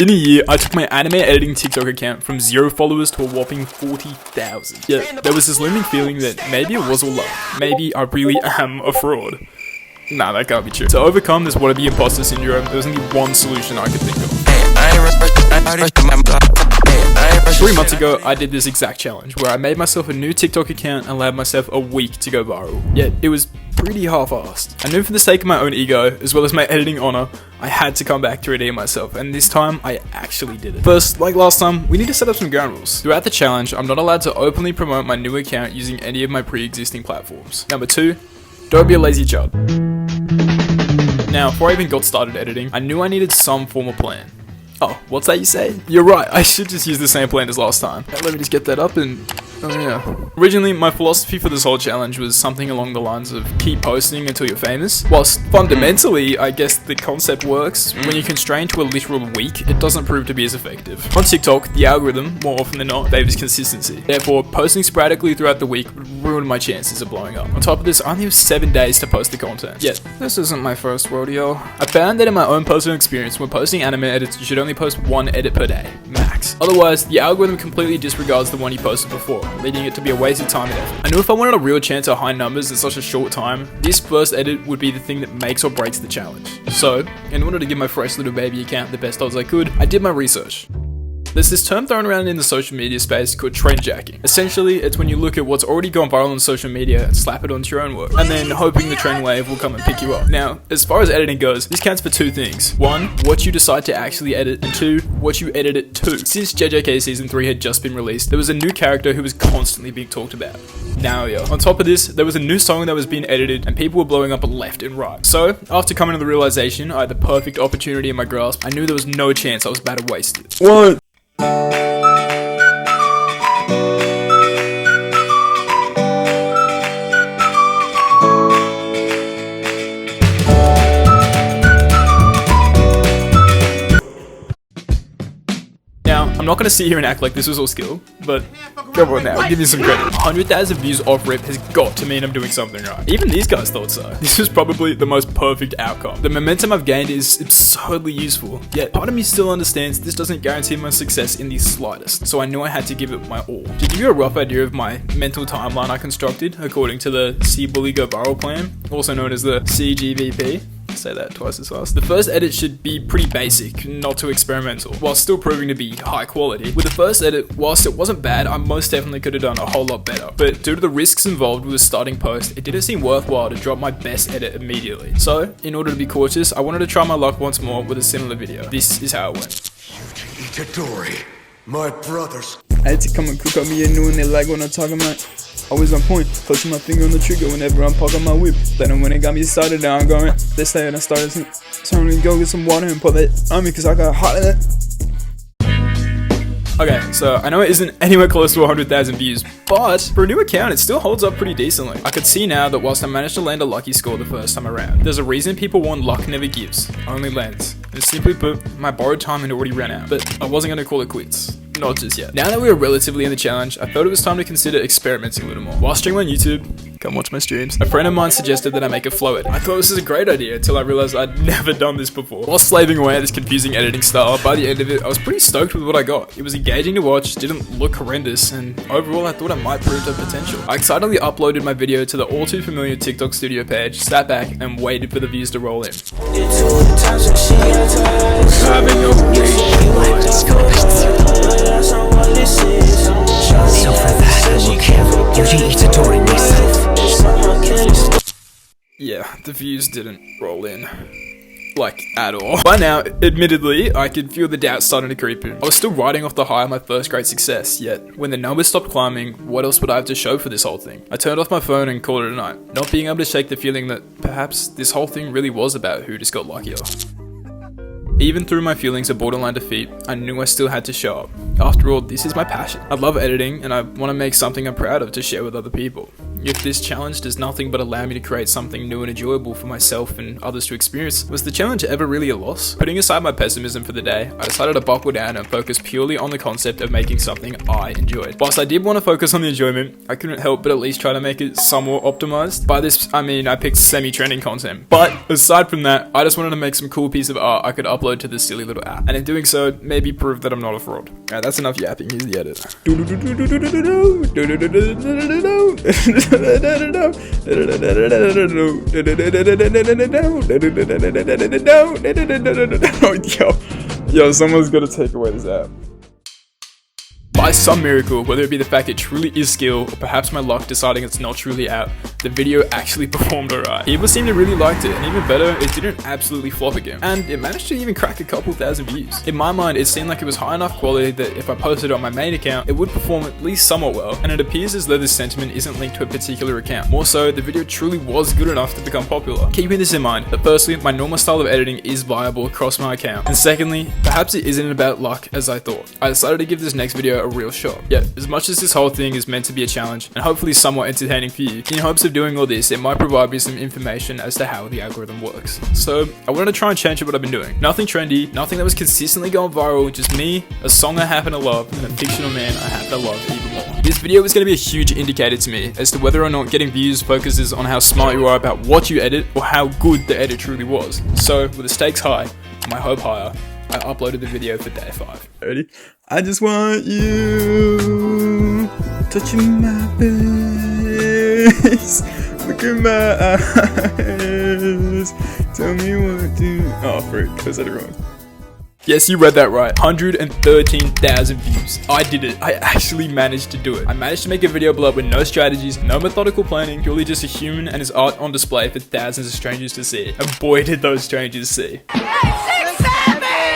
In a year, I took my anime editing TikTok account from 0 followers to a whopping 40,000. Yet, there was this looming feeling that maybe it was all luck. Maybe I really am a fraud. Nah, that can't be true. To overcome this wannabe imposter syndrome, there was only one solution I could think of. 3 months ago, I did this exact challenge, where I made myself a new TikTok account and allowed myself a week to go viral. Yet, it was pretty half-assed. I knew for the sake of my own ego, as well as my editing honor, I had to come back to redeem myself, and this time, I actually did it. First, like last time, we need to set up some ground rules. Throughout the challenge, I'm not allowed to openly promote my new account using any of my pre-existing platforms. Number 2, don't be a lazy chud. Now, before I even got started editing, I knew I needed some form of plan. Oh, what's that you say? You're right, I should just use the same plan as last time. Let me just get that up and... oh yeah. Originally, my philosophy for this whole challenge was something along the lines of keep posting until you're famous. Whilst fundamentally, I guess the concept works, when you're constrained to a literal week, it doesn't prove to be as effective. On TikTok, the algorithm, more often than not, favors consistency. Therefore, posting sporadically throughout the week would ruin my chances of blowing up. On top of this, I only have 7 days to post the content. Yet, this isn't my first rodeo. I found that in my own personal experience, when posting anime edits, you should only post 1 edit per day, max. Otherwise, the algorithm completely disregards the one you posted before, leading it to be a waste of time and effort. I knew if I wanted a real chance at high numbers in such a short time, this first edit would be the thing that makes or breaks the challenge. So, in order to give my fresh little baby account the best odds I could, I did my research. There's this term thrown around in the social media space called trend jacking. Essentially, it's when you look at what's already gone viral on social media and slap it onto your own work, and then hoping the trend wave will come and pick you up. Now, as far as editing goes, this counts for 2 things. 1, what you decide to actually edit, and 2, what you edit it to. Since JJK Season 3 had just been released, there was a new character who was constantly being talked about. Naoya. On top of this, there was a new song that was being edited, and people were blowing up left and right. So, after coming to the realization I had the perfect opportunity in my grasp, I knew there was no chance I was about to waste it. What? I'm not gonna sit here and act like this was all skill, but come on now, give me some credit. 100,000 views off rip has got to mean I'm doing something right. Even these guys thought so. This was probably the most perfect outcome. The momentum I've gained is absurdly useful, yet part of me still understands this doesn't guarantee my success in the slightest, so I knew I had to give it my all. To give you a rough idea of my mental timeline I constructed, according to the See Bully Go Viral plan, also known as the CGVP, say that twice as fast. The first edit should be pretty basic, not too experimental, while still proving to be high quality. With the first edit, whilst it wasn't bad, I most definitely could have done a whole lot better. But due to the risks involved with starting post, it didn't seem worthwhile to drop my best edit immediately. So, in order to be cautious, I wanted to try my luck once more with a similar video. This is how it went. Itadori, my brothers. I had to come and cook up me a new and they like when I'm talking about. Always on point, clutching my finger on the trigger whenever I'm parking my whip. Then when it got me started, now I'm going. This day and I started to go get some water and put that on me cause I got hot in it. Okay, so I know it isn't anywhere close to 100,000 views, but for a new account, it still holds up pretty decently. I could see now that whilst I managed to land a lucky score the first time around, there's a reason people want luck never gives, only lands. And simply put, my borrowed time had already ran out, but I wasn't gonna call it quits. Not just yet. Now that we were relatively in the challenge, I thought it was time to consider experimenting a little more. While streaming on YouTube, come watch my streams, a friend of mine suggested that I make a flow edit. I thought this was a great idea until I realized I'd never done this before. While slaving away at this confusing editing style, by the end of it, I was pretty stoked with what I got. It was engaging to watch, didn't look horrendous, and overall I thought I might prove to potential. I excitedly uploaded my video to the all too familiar TikTok studio page, sat back, and waited for the views to roll in. So for that, I will kill Yuji Itadori myself. Yeah, the views didn't roll in. Like, at all. By now, admittedly, I could feel the doubt starting to creep in. I was still riding off the high of my first great success, yet when the numbers stopped climbing, what else would I have to show for this whole thing? I turned off my phone and called it a night, not being able to shake the feeling that perhaps this whole thing really was about who just got luckier. Even through my feelings of borderline defeat, I knew I still had to show up. After all, this is my passion. I love editing and I want to make something I'm proud of to share with other people. if this challenge does nothing but allow me to create something new and enjoyable for myself and others to experience, was the challenge ever really a loss? Putting aside my pessimism for the day, I decided to buckle down and focus purely on the concept of making something I enjoyed. Whilst I did want to focus on the enjoyment, I couldn't help but at least try to make it somewhat optimized. By this, I mean I picked semi-trending content. But aside from that, I just wanted to make some cool piece of art I could upload to this silly little app. And in doing so, maybe prove that I'm not a fraud. Alright, that's enough yapping. Here's the edit. Yo, someone's gotta take away this app. By some miracle, whether it be the fact it truly is skill, or perhaps my luck deciding it's not truly out, the video actually performed alright. People seemed to really liked it, and even better, it didn't absolutely flop again. And it managed to even crack a couple thousand views. In my mind, it seemed like it was high enough quality that if I posted it on my main account, it would perform at least somewhat well, and it appears as though this sentiment isn't linked to a particular account. More so, the video truly was good enough to become popular. Keeping this in mind, that firstly, my normal style of editing is viable across my account, and secondly, perhaps it isn't about luck as I thought. I decided to give this next video a real shot. Yet, as much as this whole thing is meant to be a challenge, and hopefully somewhat entertaining for you, in hopes of doing all this, it might provide me some information as to how the algorithm works. So, I wanted to try and change up what I've been doing. Nothing trendy, nothing that was consistently going viral, just me, a song I happen to love, and a fictional man I happen to love even more. This video is going to be a huge indicator to me as to whether or not getting views focuses on how smart you are about what you edit, or how good the edit truly was. So, with the stakes high, and my hope higher, I uploaded the video for day 5. Ready? I just want you touching my face. Look at my eyes. Tell me what to. Oh, frick. I said it wrong. Yes, you read that right. 113,000 views. I did it. I actually managed to do it. I managed to make a video blow up with no strategies, no methodical planning, purely just a human and his art on display for thousands of strangers to see. And boy, did those strangers see.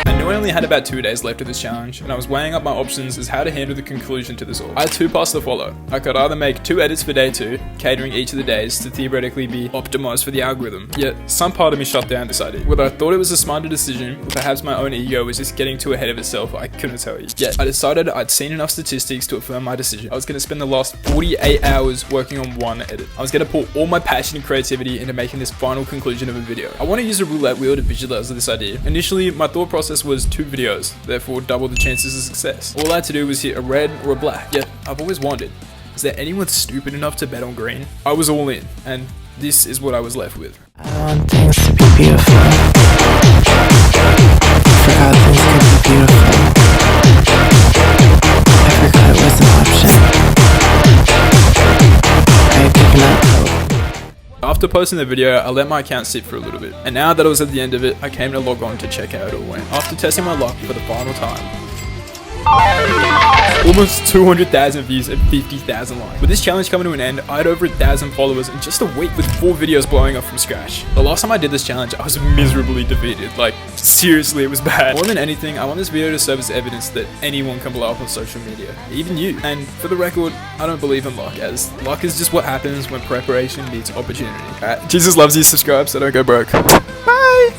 I knew I only had about 2 days left of this challenge, and I was weighing up my options as how to handle the conclusion to this all. I had 2 paths to follow. I could either make 2 edits for day 2, catering each of the days to theoretically be optimized for the algorithm. Yet, some part of me shut down this idea. Whether I thought it was a smarter decision, or perhaps my own ego was just getting too ahead of itself, I couldn't tell you. Yet, I decided I'd seen enough statistics to affirm my decision. I was going to spend the last 48 hours working on one edit. I was going to pour all my passion and creativity into making this final conclusion of a video. I want to use a roulette wheel to visualize this idea. Initially, my thought process was 2 videos, therefore double the chances of success. All I had to do was hit a red or a black. Yet, I've always wondered, is there anyone stupid enough to bet on green? I was all in, and this is what I was left with. I want things to be beautiful. I forgot things could be beautiful. I forgot it was an option. I had given up hope. After posting the video, I let my account sit for a little bit, and now that I was at the end of it, I came to log on to check how it all went. After testing my luck for the final time, almost 200,000 views and 50,000 likes. With this challenge coming to an end, I had over 1,000 followers in just a week with 4 videos blowing up from scratch. The last time I did this challenge, I was miserably defeated. Like, seriously, it was bad. More than anything, I want this video to serve as evidence that anyone can blow up on social media, even you. And for the record, I don't believe in luck, as luck is just what happens when preparation meets opportunity. Alright, Jesus loves you, subscribe so don't go broke. Bye!